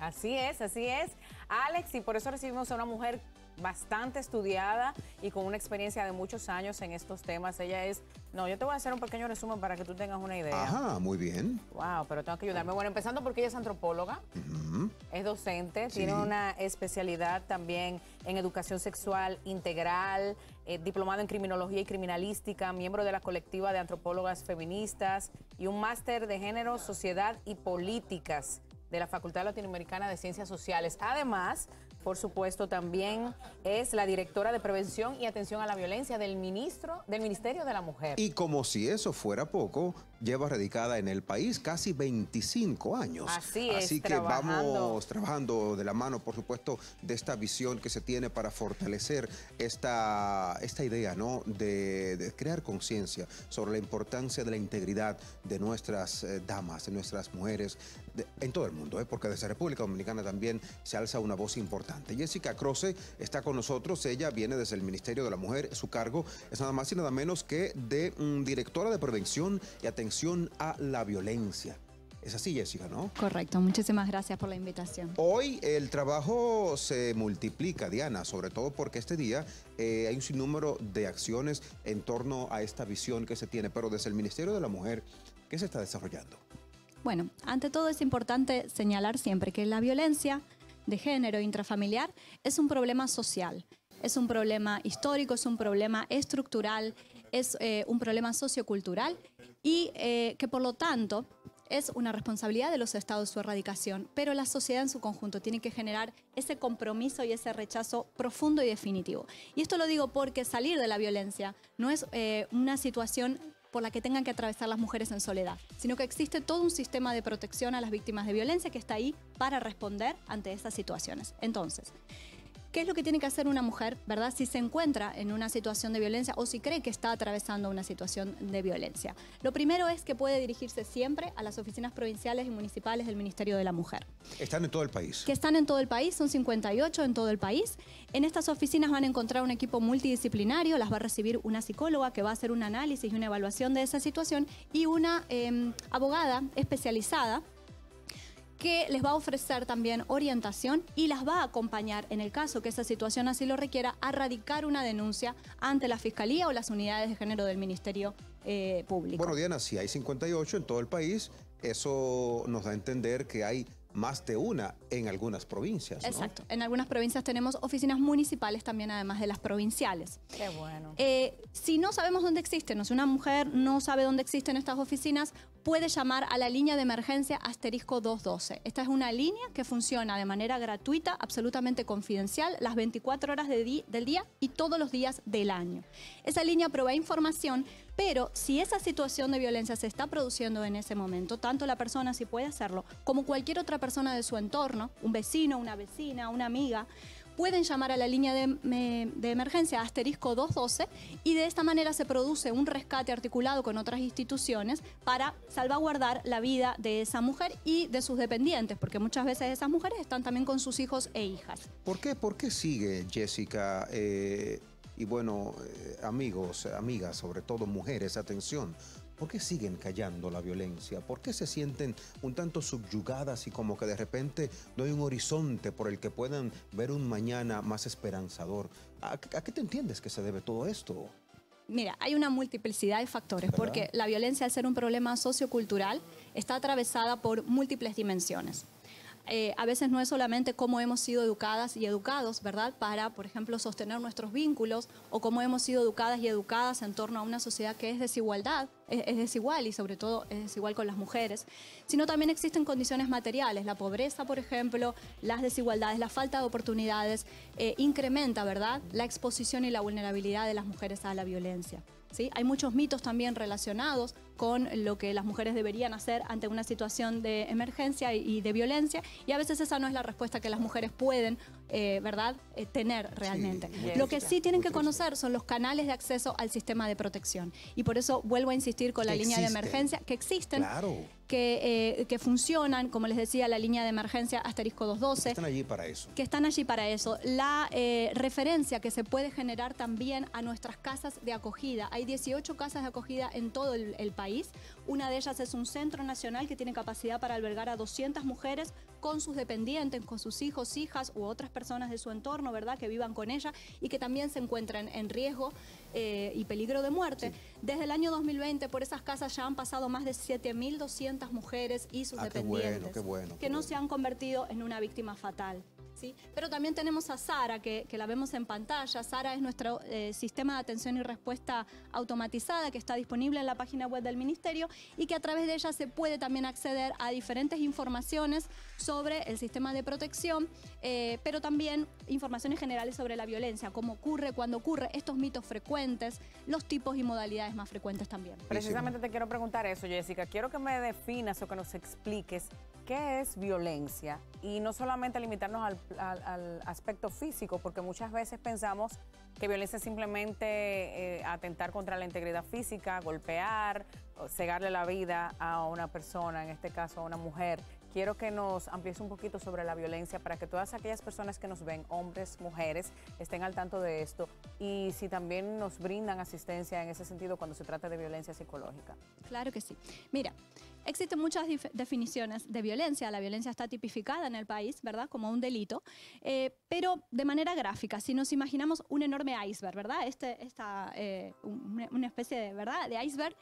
Así es, Alex, y por eso recibimos a una mujer bastante estudiada y con una experiencia de muchos años en estos temas. Ella es... No, yo te voy a hacer un pequeño resumen para que tú tengas una idea. Ajá, muy bien. Wow, pero tengo que ayudarme. Bueno, empezando porque ella es antropóloga, es docente, Sí. tiene una especialidad también en educación sexual integral, diplomado en criminología y criminalística, miembro de la colectiva de antropólogas feministas y un máster de género, sociedad y políticas de la Facultad Latinoamericana de Ciencias Sociales. Además, por supuesto, también es la directora de Prevención y Atención a la Violencia del Ministerio de la Mujer. Y como si eso fuera poco, lleva radicada en el país casi 25 años. Así es, Así que vamos trabajando de la mano, por supuesto, de esta visión que se tiene para fortalecer esta idea, ¿no? De crear conciencia sobre la importancia de la integridad de nuestras damas, de nuestras mujeres, en todo el mundo, porque desde República Dominicana también se alza una voz importante. Jessica Croce está con nosotros, ella viene desde el Ministerio de la Mujer, su cargo es nada más y nada menos que de directora de Prevención y Atención a la Violencia. Es así, Jessica, ¿no? Correcto, muchísimas gracias por la invitación. Hoy el trabajo se multiplica, Diana, sobre todo porque este día hay un sinnúmero de acciones en torno a esta visión que se tiene, pero desde el Ministerio de la Mujer, ¿qué se está desarrollando? Bueno, ante todo es importante señalar siempre que la violencia de género intrafamiliar es un problema social, es un problema histórico, es un problema estructural, es un problema sociocultural y que por lo tanto es una responsabilidad de los estados su erradicación, pero la sociedad en su conjunto tiene que generar ese compromiso y ese rechazo profundo y definitivo. Y esto lo digo porque salir de la violencia no es una situación por la que tengan que atravesar las mujeres en soledad, sino que existe todo un sistema de protección a las víctimas de violencia que está ahí para responder ante estas situaciones. Entonces, ¿qué es lo que tiene que hacer una mujer, verdad? Si se encuentra en una situación de violencia o si cree que está atravesando una situación de violencia. Lo primero es que puede dirigirse siempre a las oficinas provinciales y municipales del Ministerio de la Mujer. ¿Están en todo el país? Que están en todo el país, son 58 en todo el país. En estas oficinas van a encontrar un equipo multidisciplinario, las va a recibir una psicóloga que va a hacer un análisis y una evaluación de esa situación y una abogada especializada que les va a ofrecer también orientación y las va a acompañar, en el caso que esa situación así lo requiera, a radicar una denuncia ante la Fiscalía o las unidades de género del Ministerio Público. Bueno, Diana, si hay 58 en todo el país, eso nos da a entender que hay más de una en algunas provincias, ¿no? Exacto. En algunas provincias tenemos oficinas municipales también, además de las provinciales. Qué bueno. Si no sabemos dónde existen, o si una mujer no sabe dónde existen estas oficinas, puede llamar a la línea de emergencia *212. Esta es una línea que funciona de manera gratuita, absolutamente confidencial, las 24 horas del día y todos los días del año. Esa línea provee información, pero si esa situación de violencia se está produciendo en ese momento, tanto la persona, si puede hacerlo, como cualquier otra persona de su entorno, un vecino, una vecina, una amiga, pueden llamar a la línea de emergencia *212 y de esta manera se produce un rescate articulado con otras instituciones para salvaguardar la vida de esa mujer y de sus dependientes, porque muchas veces esas mujeres están también con sus hijos e hijas. ¿Por qué sigue, Jessica? Y bueno, amigos, amigas, sobre todo mujeres, atención. ¿Por qué siguen callando la violencia? ¿Por qué se sienten un tanto subyugadas y como que de repente no hay un horizonte por el que puedan ver un mañana más esperanzador? ¿A qué te entiendes que se debe todo esto? Mira, hay una multiplicidad de factores, ¿verdad? Porque la violencia, al ser un problema sociocultural, está atravesada por múltiples dimensiones. A veces no es solamente cómo hemos sido educadas y educados, ¿verdad? Para, por ejemplo, sostener nuestros vínculos o cómo hemos sido educadas y educadas en torno a una sociedad que es desigualdad, es desigual y sobre todo es desigual con las mujeres, sino también existen condiciones materiales. La pobreza, por ejemplo, las desigualdades, la falta de oportunidades, incrementa, ¿verdad?, la exposición y la vulnerabilidad de las mujeres a la violencia. ¿Sí? Hay muchos mitos también relacionados con lo que las mujeres deberían hacer ante una situación de emergencia y de violencia, y a veces esa no es la respuesta que las mujeres pueden, ¿verdad?, tener realmente. Sí, lo que sí tienen que conocer son los canales de acceso al sistema de protección, y por eso vuelvo a insistir con la línea de emergencia, que existen, claro, que funcionan, como les decía, la línea de emergencia *212. Están allí para eso. Que están allí para eso. La referencia que se puede generar también a nuestras casas de acogida. Hay 18 casas de acogida en todo el país. Una de ellas es un centro nacional que tiene capacidad para albergar a 200 mujeres con sus dependientes, con sus hijos, hijas u otras personas de su entorno, ¿verdad?, que vivan con ella y que también se encuentren en riesgo y peligro de muerte. Sí. Desde el año 2020 por esas casas ya han pasado más de 7.200 mujeres y sus dependientes que no se han convertido en una víctima fatal. ¿Sí? Pero también tenemos a Sara, que la vemos en pantalla. Sara es nuestro sistema de atención y respuesta automatizada que está disponible en la página web del Ministerio y que a través de ella se puede también acceder a diferentes informaciones sobre el sistema de protección, pero también informaciones generales sobre la violencia, cómo ocurre, cuándo ocurre, estos mitos frecuentes, los tipos y modalidades más frecuentes también. Precisamente te quiero preguntar eso, Jessica. Quiero que me definas o que nos expliques qué es violencia y no solamente limitarnos al aspecto físico, porque muchas veces pensamos que violencia es simplemente atentar contra la integridad física, golpear, cegarle la vida a una persona, en este caso a una mujer. Quiero que nos amplíes un poquito sobre la violencia para que todas aquellas personas que nos ven, hombres, mujeres, estén al tanto de esto y si también nos brindan asistencia en ese sentido cuando se trata de violencia psicológica. Claro que sí. Mira, existen muchas definiciones de violencia. La violencia está tipificada en el país, ¿verdad?, como un delito, pero de manera gráfica. Si nos imaginamos un enorme iceberg, ¿verdad? Una especie de, ¿verdad?, de iceberg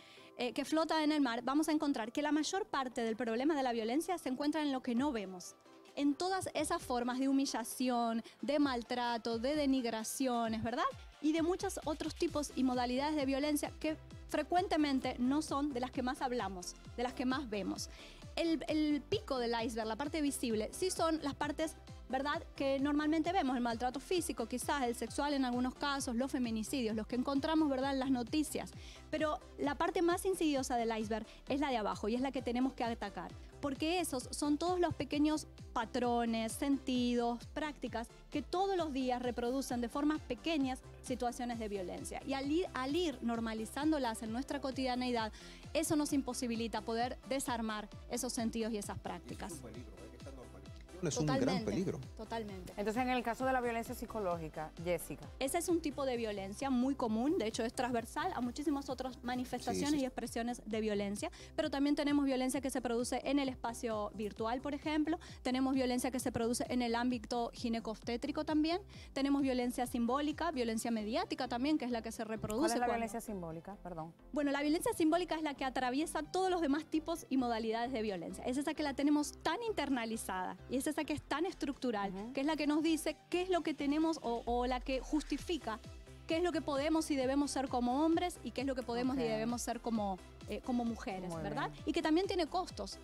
que flota en el mar, vamos a encontrar que la mayor parte del problema de la violencia se encuentra en lo que no vemos. En todas esas formas de humillación, de maltrato, de denigraciones, ¿verdad? Y de muchos otros tipos y modalidades de violencia que frecuentemente no son de las que más hablamos, de las que más vemos. El pico del iceberg, la parte visible, sí son las partes, ¿verdad?, que normalmente vemos, el maltrato físico, quizás el sexual en algunos casos, los feminicidios, los que encontramos, ¿verdad?, en las noticias. Pero la parte más insidiosa del iceberg es la de abajo y es la que tenemos que atacar, porque esos son todos los pequeños patrones, sentidos, prácticas que todos los días reproducen de formas pequeñas situaciones de violencia. Y al ir normalizándolas en nuestra cotidianeidad, eso nos imposibilita poder desarmar esos sentidos y esas prácticas. Es un gran peligro. Totalmente. Entonces, en el caso de la violencia psicológica, Jessica. Ese es un tipo de violencia muy común, de hecho es transversal a muchísimas otras manifestaciones y expresiones de violencia, pero también tenemos violencia que se produce en el espacio virtual, por ejemplo, tenemos violencia que se produce en el ámbito ginecobstétrico también, tenemos violencia simbólica, violencia mediática también, que es la que se reproduce. ¿Cuál es la violencia simbólica? Perdón. Bueno, la violencia simbólica es la que atraviesa todos los demás tipos y modalidades de violencia. Es esa que la tenemos tan internalizada y es esa que es tan estructural, que es la que nos dice qué es lo que tenemos o la que justifica qué es lo que podemos y debemos ser como hombres y qué es lo que podemos y debemos ser como mujeres, muy ¿verdad? Bien. Y que también tiene costos.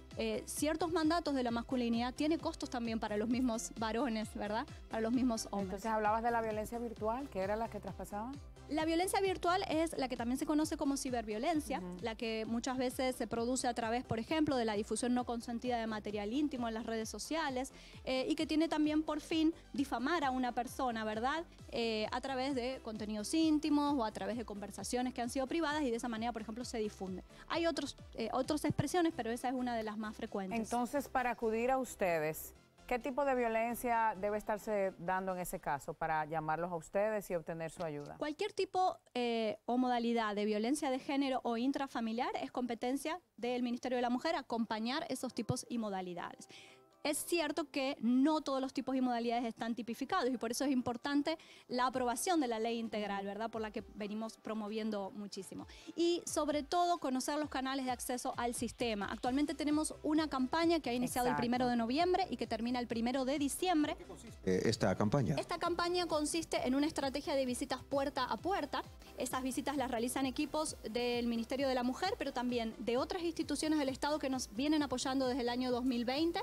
Ciertos mandatos de la masculinidad tiene costos también para los mismos varones, ¿verdad? Para los mismos hombres. Entonces hablabas de la violencia virtual, ¿qué era la que traspasaba? La violencia virtual es la que también se conoce como ciberviolencia, la que muchas veces se produce a través, por ejemplo, de la difusión no consentida de material íntimo en las redes sociales y que tiene también por fin difamar a una persona, ¿verdad? A través de contenidos íntimos o a través de conversaciones que han sido privadas y de esa manera, por ejemplo, se difunde. Hay otras expresiones, pero esa es una de las más frecuentes. Entonces, para acudir a ustedes, ¿qué tipo de violencia debe estarse dando en ese caso para llamarlos a ustedes y obtener su ayuda? Cualquier tipo o modalidad de violencia de género o intrafamiliar es competencia del Ministerio de la Mujer acompañar esos tipos y modalidades. Es cierto que no todos los tipos y modalidades están tipificados y por eso es importante la aprobación de la ley integral, ¿verdad? Por la que venimos promoviendo muchísimo. Y sobre todo conocer los canales de acceso al sistema. Actualmente tenemos una campaña que ha iniciado el 1 de noviembre y que termina el 1 de diciembre. ¿Qué consiste esta campaña? Esta campaña consiste en una estrategia de visitas puerta a puerta. Esas visitas las realizan equipos del Ministerio de la Mujer, pero también de otras instituciones del Estado que nos vienen apoyando desde el año 2020.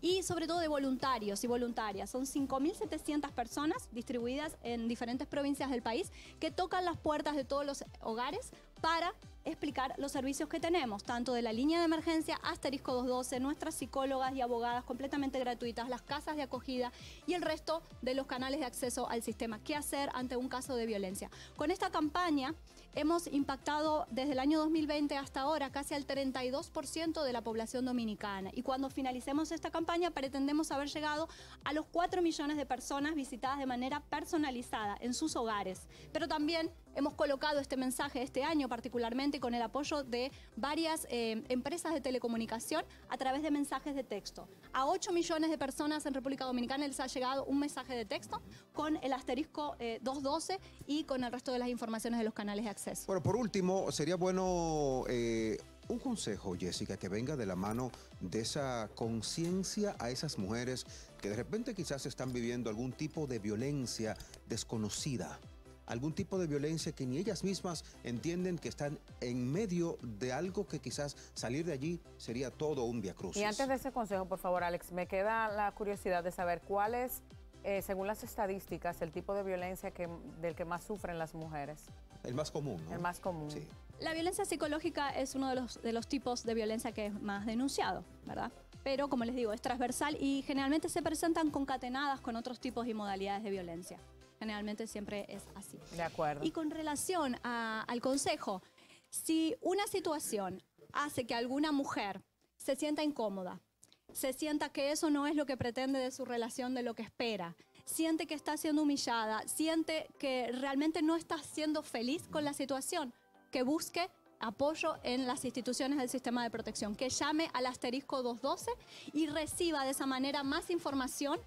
Y sobre todo de voluntarios y voluntarias. Son 5.700 personas distribuidas en diferentes provincias del país que tocan las puertas de todos los hogares para explicar los servicios que tenemos, tanto de la línea de emergencia asterisco 212, nuestras psicólogas y abogadas completamente gratuitas, las casas de acogida y el resto de los canales de acceso al sistema. ¿Qué hacer ante un caso de violencia? Con esta campaña hemos impactado desde el año 2020 hasta ahora casi al 32% de la población dominicana y cuando finalicemos esta campaña pretendemos haber llegado a los 4 millones de personas visitadas de manera personalizada en sus hogares, pero también Hemos colocado este mensaje este año particularmente con el apoyo de varias empresas de telecomunicación a través de mensajes de texto. A 8 millones de personas en República Dominicana les ha llegado un mensaje de texto con el asterisco 212 y con el resto de las informaciones de los canales de acceso. Bueno, por último, sería bueno un consejo, Jessica, que venga de la mano de esa conciencia a esas mujeres que de repente quizás están viviendo algún tipo de violencia desconocida. Algún tipo de violencia que ni ellas mismas entienden que están en medio de algo que quizás salir de allí sería todo un viacrucis. Y antes de ese consejo, por favor, Alex, me queda la curiosidad de saber cuál es, según las estadísticas, el tipo de violencia del que más sufren las mujeres. El más común, ¿no? El más común. Sí. La violencia psicológica es uno de los tipos de violencia que es más denunciado, ¿verdad? Pero, como les digo, es transversal y generalmente se presentan concatenadas con otros tipos y modalidades de violencia. Generalmente siempre es así. De acuerdo. Y con relación al consejo, si una situación hace que alguna mujer se sienta incómoda, se sienta que eso no es lo que pretende de su relación, de lo que espera, siente que está siendo humillada, siente que realmente no está siendo feliz con la situación, que busque apoyo en las instituciones del sistema de protección, que llame al asterisco 212 y reciba de esa manera más información,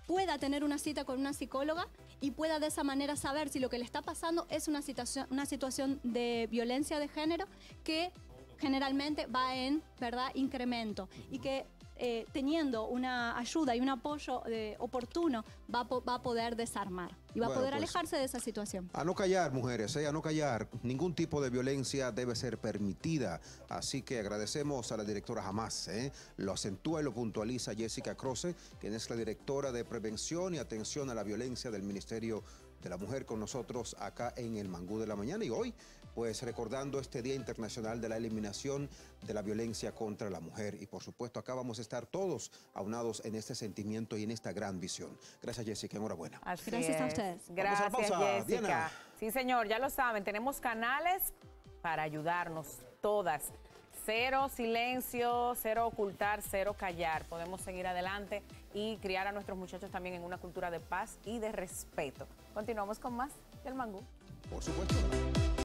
pueda tener una cita con una psicóloga y pueda de esa manera saber si lo que le está pasando es una situación de violencia de género que generalmente va en, ¿verdad?, incremento y que teniendo una ayuda y un apoyo oportuno va a poder desarmar y va a poder alejarse de esa situación. A no callar, mujeres, a no callar. Ningún tipo de violencia debe ser permitida. Así que agradecemos a la directora Jamás. Lo acentúa y lo puntualiza Jessica Croce, quien es la directora de Prevención y Atención a la Violencia del Ministerio de la Mujer, con nosotros acá en el Mangú de la Mañana. Y hoy, pues recordando este Día Internacional de la Eliminación de la Violencia contra la Mujer. Y por supuesto, acá vamos a estar todos aunados en este sentimiento y en esta gran visión. Gracias, Jessica. Enhorabuena. Gracias a ustedes. Gracias, Vamos a la pausa, Jessica. Diana. Sí, señor, ya lo saben, tenemos canales para ayudarnos todas. Cero silencio, cero ocultar, cero callar. Podemos seguir adelante y criar a nuestros muchachos también en una cultura de paz y de respeto. Continuamos con más del Mangú. Por supuesto.